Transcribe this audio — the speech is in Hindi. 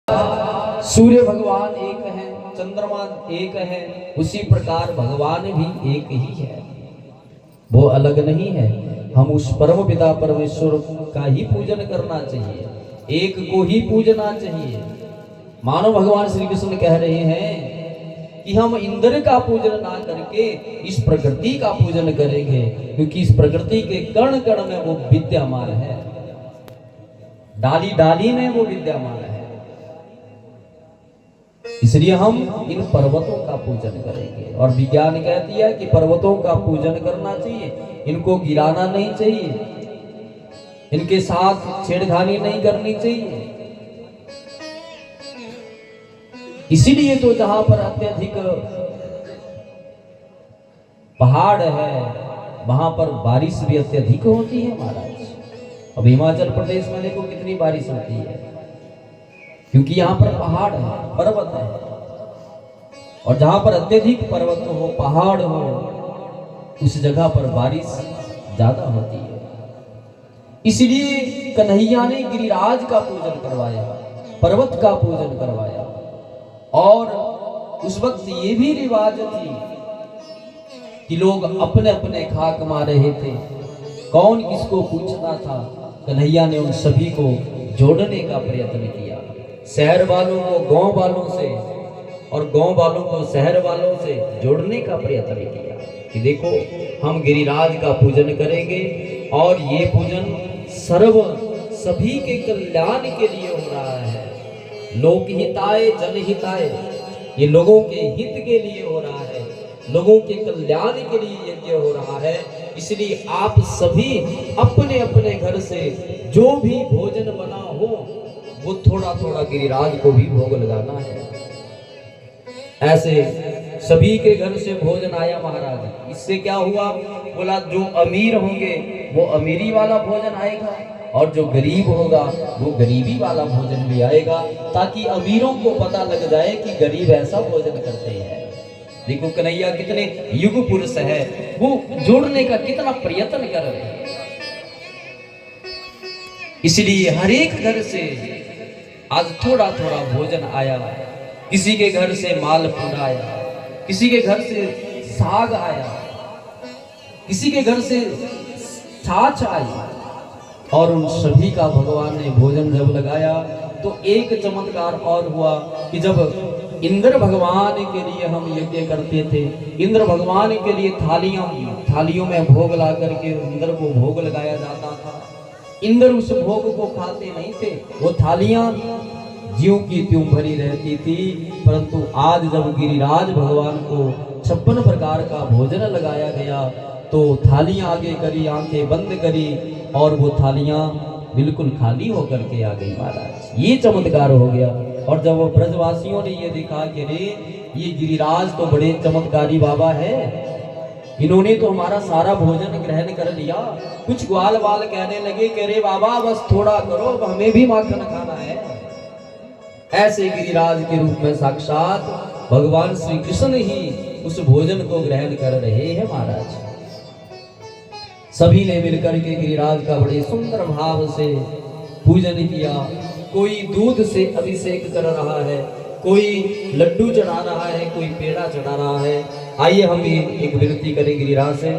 सूर्य भगवान एक है, चंद्रमा एक है, उसी प्रकार भगवान भी एक ही है, वो अलग नहीं है। हम उस परम पिता परमेश्वर का ही पूजन करना चाहिए, एक को ही पूजना चाहिए। मानो भगवान श्री कृष्ण कह रहे हैं कि हम इंद्र का पूजन ना करके इस प्रकृति का पूजन करेंगे, क्योंकि इस प्रकृति के कण कण में वो विद्यमान है, डाली डाली में वो विद्यमान है। इसलिए हम इन पर्वतों का पूजन करेंगे। और विज्ञान कहती है कि पर्वतों का पूजन करना चाहिए, इनको गिराना नहीं चाहिए, इनके साथ छेड़खानी नहीं करनी चाहिए। इसीलिए तो जहां पर अत्यधिक पहाड़ है वहां पर बारिश भी अत्यधिक होती है महाराज। अब हिमाचल प्रदेश में देखो कितनी बारिश होती है, क्योंकि यहाँ पर पहाड़ है, पर्वत है। और जहां पर अत्यधिक पर्वत हो, पहाड़ हो, उस जगह पर बारिश ज्यादा होती है। इसलिए कन्हैया ने गिरिराज का पूजन करवाया, पर्वत का पूजन करवाया। और उस वक्त ये भी रिवाज थी कि लोग अपने अपने खाक मार रहे थे, कौन किसको पूछना था। कन्हैया ने उन सभी को जोड़ने का प्रयत्न किया, शहर वालों को गांव वालों से और गांव वालों को शहर वालों से जोड़ने का प्रयत्न किया कि देखो हम गिरिराज का पूजन करेंगे और ये पूजन सर्व सभी के कल्याण के लिए हो रहा है। लोकहिताय जनहिताय, ये लोगों के हित के लिए हो रहा है, लोगों के कल्याण के लिए यज्ञ हो रहा है। इसलिए आप सभी अपने अपने घर से जो भी भोजन बना हो वो थोड़ा थोड़ा गिरिराज को भी भोग लगाना है। ऐसे सभी के घर से भोजन आया महाराज। इससे क्या हुआ, बोला जो अमीर होंगे वो अमीरी वाला भोजन आएगा और जो गरीब होगा वो गरीबी वाला भोजन भी आएगा, ताकि अमीरों को पता लग जाए कि गरीब ऐसा भोजन करते हैं। देखो कन्हैया कितने युग पुरुष है, वो जोड़ने का कितना प्रयत्न कर रहे हैं। इसलिए हर एक घर से आज थोड़ा थोड़ा भोजन आया, किसी के घर से मालपुड़ा आया, किसी के घर से साग आया, किसी के घर से छाछ आई। और उन सभी का भगवान ने भोजन जब लगाया तो एक चमत्कार और हुआ कि जब इंद्र भगवान के लिए हम यज्ञ करते थे, इंद्र भगवान के लिए थालियों में भोग ला करके इंद्र को भोग लगाया जाता था। इंद्र उस भोग को खाते नहीं थे, वो थालियां ज्यों की त्यों भरी रहती थी। परंतु आज जब गिरिराज भगवान को 56 प्रकार का भोजन लगाया गया तो थालियां आगे करी, आंखें बंद करी और वो थालियां बिल्कुल खाली होकर के आ गई महाराज। ये चमत्कार हो गया। और जब ब्रजवासियों ने ये देखा कि रे ये गिरिराज तो बड़े चमत्कारी बाबा है, इन्होंने तो हमारा सारा भोजन ग्रहण कर लिया। कुछ ग्वाल वाल कहने लगे कि रे बाबा बस थोड़ा करो, अब हमें भी माखन खाना है। ऐसे गिरिराज के रूप में साक्षात भगवान श्री कृष्ण ही उस भोजन को ग्रहण कर रहे हैं महाराज। सभी ने मिलकर के गिरिराज का बड़े सुंदर भाव से पूजन किया। कोई दूध से अभिषेक कर रहा है, कोई लड्डू चढ़ा रहा है, कोई पेड़ा चढ़ा रहा है। आइए हम एक विनती करें गिरिराज से।